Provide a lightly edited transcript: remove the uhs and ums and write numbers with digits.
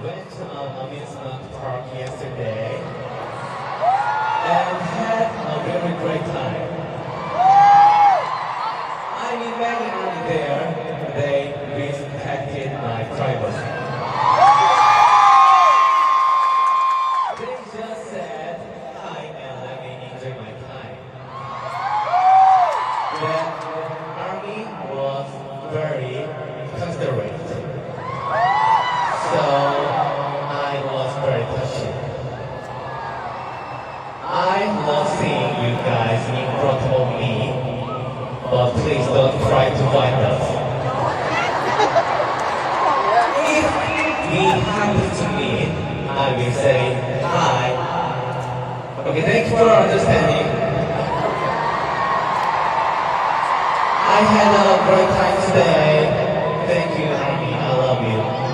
went to amusement park yesterday and had a very great time. I mean, when we were there, they respected my privacy. They just said hi and let me enjoy my time. The army was very considerate, so I was very touched. I love seeing you guys in front of me, but please don't try to find us. If we happen to meet, I will say hi. Okay, thank you for understanding. I had a great time today. Thank you, Army. I love you.